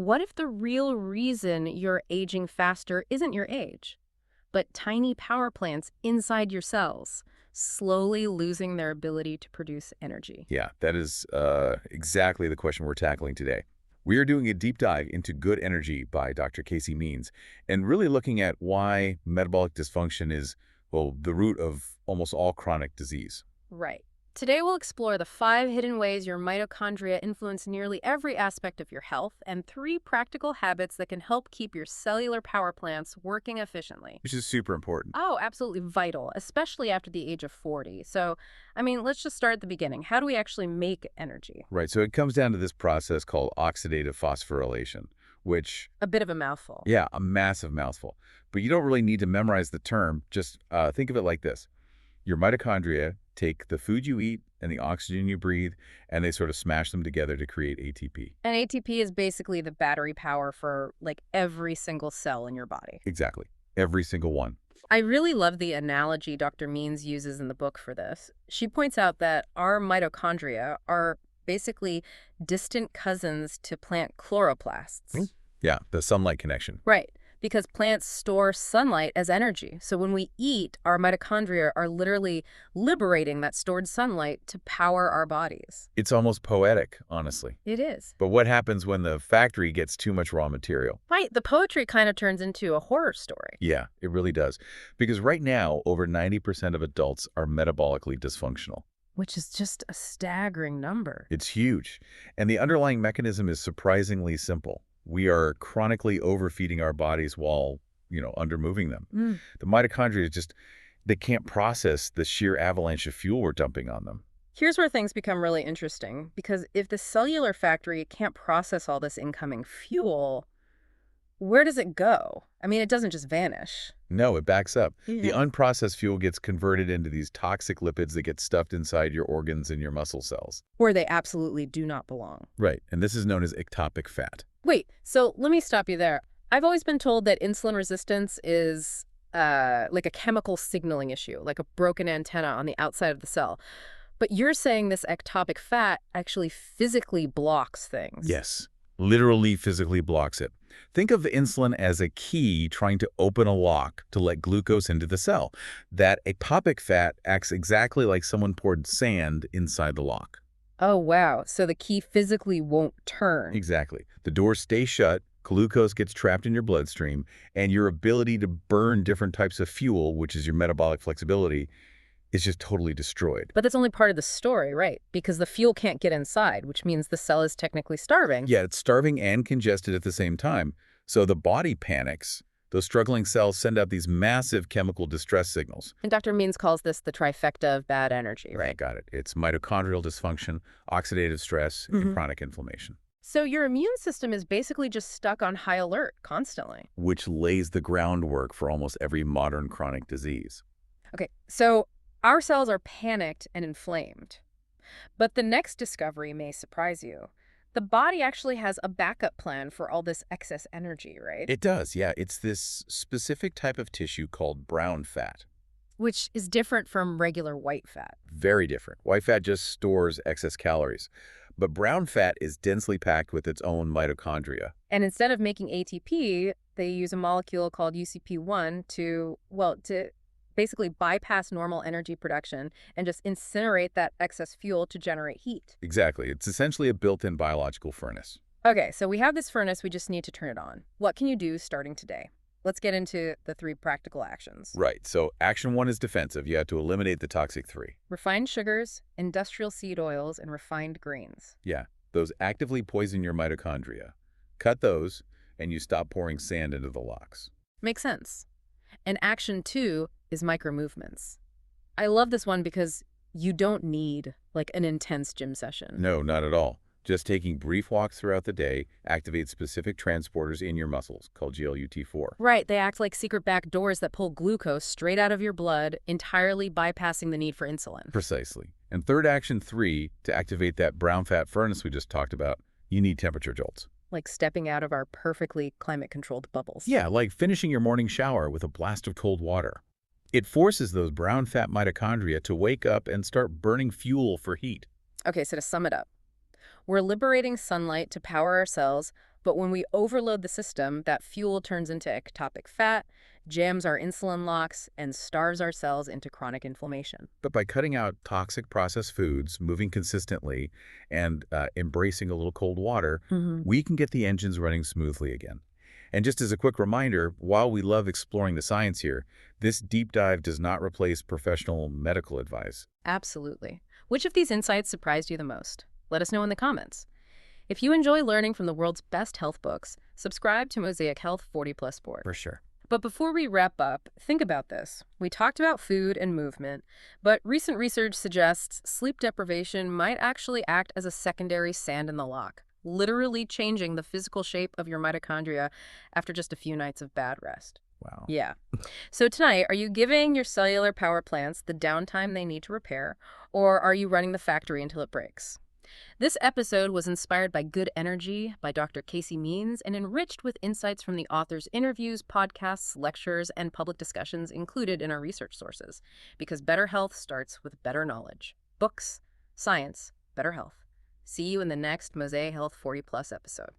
What if the real reason you're aging faster isn't your age, but tiny power plants inside your cells, slowly losing their ability to produce energy? Yeah, that is exactly the question we're tackling today. We are doing a deep dive into Good Energy by Dr. Casey Means and really looking at why metabolic dysfunction is, well, the root of almost all chronic disease. Right. Today we'll explore the 5 hidden ways your mitochondria influence nearly every aspect of your health and 3 practical habits that can help keep your cellular power plants working efficiently. Which is super important. Oh, absolutely vital, especially after the age of 40. So, let's just start at the beginning. How do we actually make energy? Right, so it comes down to this process called oxidative phosphorylation, which, A bit of a mouthful. yeah, a massive mouthful. But you don't really need to memorize the term. Just think of it like this. Your mitochondria take the food you eat and the oxygen you breathe, and they sort of smash them together to create ATP. And ATP is basically the battery power for like every single cell in your body. Exactly. Every single one. I really love the analogy Dr. Means uses in the book for this. She points out that our mitochondria are basically distant cousins to plant chloroplasts. Yeah, the sunlight connection. Right, because plants store sunlight as energy. So when we eat, our mitochondria are literally liberating that stored sunlight to power our bodies. It's almost poetic, honestly. It is. But what happens when the factory gets too much raw material? Right, the poetry kind of turns into a horror story. Yeah, it really does. Because right now, over 90% of adults are metabolically dysfunctional. Which is just a staggering number. It's huge. And the underlying mechanism is surprisingly simple. We are chronically overfeeding our bodies while, undermoving them. The mitochondria they can't process the sheer avalanche of fuel we're dumping on them. Here's where things become really interesting, because if the cellular factory can't process all this incoming fuel, where does it go? It doesn't just vanish. No, it backs up. The Yeah. unprocessed fuel gets converted into these toxic lipids that get stuffed inside your organs and your muscle cells. Where they absolutely do not belong. Right, and this is known as ectopic fat. Wait, so let me stop you there. I've always been told that insulin resistance is like a chemical signaling issue, like a broken antenna on the outside of the cell. But you're saying this ectopic fat actually physically blocks things. Yes, literally physically blocks it. Think of insulin as a key trying to open a lock to let glucose into the cell. That ectopic fat acts exactly like someone poured sand inside the lock. Oh, wow. So the key physically won't turn. Exactly. The door stays shut, glucose gets trapped in your bloodstream, and your ability to burn different types of fuel, which is your metabolic flexibility, is just totally destroyed. But that's only part of the story, right? Because the fuel can't get inside, which means the cell is technically starving. Yeah, it's starving and congested at the same time. So the body panics. Those struggling cells send out these massive chemical distress signals. And Dr. Means calls this the trifecta of bad energy, right? Got it. It's mitochondrial dysfunction, oxidative stress, and chronic inflammation, So your immune system is basically just stuck on high alert constantly. which lays the groundwork for almost every modern chronic disease. Okay, so our cells are panicked and inflamed. But the next discovery may surprise you. The body actually has a backup plan for all this excess energy, right? It does, yeah. It's this specific type of tissue called brown fat. Which is different from regular white fat. Very different. White fat just stores excess calories. But brown fat is densely packed with its own mitochondria. And instead of making ATP, they use a molecule called UCP1 to basically bypass normal energy production and just incinerate that excess fuel to generate heat. Exactly. It's essentially a built-in biological furnace. Okay, so we have this furnace, we just need to turn it on. What can you do starting today? Let's get into the 3 practical actions. Right. So action 1 is defensive. You have to eliminate the toxic 3. Refined sugars, industrial seed oils, and refined grains. Yeah. Those actively poison your mitochondria. Cut those, and you stop pouring sand into the locks. Makes sense. And action 2 is micro movements. I love this one because you don't need like an intense gym session. No, not at all. Just taking brief walks throughout the day activates specific transporters in your muscles called GLUT4. Right, they act like secret back doors that pull glucose straight out of your blood, entirely bypassing the need for insulin. Precisely. And third action 3, to activate that brown fat furnace we just talked about, you need temperature jolts. Like stepping out of our perfectly climate-controlled bubbles. Yeah, like finishing your morning shower with a blast of cold water. It forces those brown fat mitochondria to wake up and start burning fuel for heat. Okay, so to sum it up, we're liberating sunlight to power our cells But when we overload the system, that fuel turns into ectopic fat, jams our insulin locks, and starves our cells into chronic inflammation. But by cutting out toxic processed foods, moving consistently, and embracing a little cold water, we can get the engines running smoothly again. And just as a quick reminder, while we love exploring the science here, this deep dive does not replace professional medical advice. Absolutely. Which of these insights surprised you the most? Let us know in the comments. If you enjoy learning from the world's best health books, subscribe to Mosaic Health 40+ Sport. For sure. But before we wrap up, think about this. We talked about food and movement, but recent research suggests sleep deprivation might actually act as a secondary sand in the lock, literally changing the physical shape of your mitochondria after just a few nights of bad rest. Wow. Yeah. So tonight, are you giving your cellular power plants the downtime they need to repair, or are you running the factory until it breaks? This episode was inspired by Good Energy by Dr. Casey Means and enriched with insights from the author's interviews, podcasts, lectures, and public discussions included in our research sources. Because better health starts with better knowledge. Books, science, better health. See you in the next Mosaic Health 40+ episode.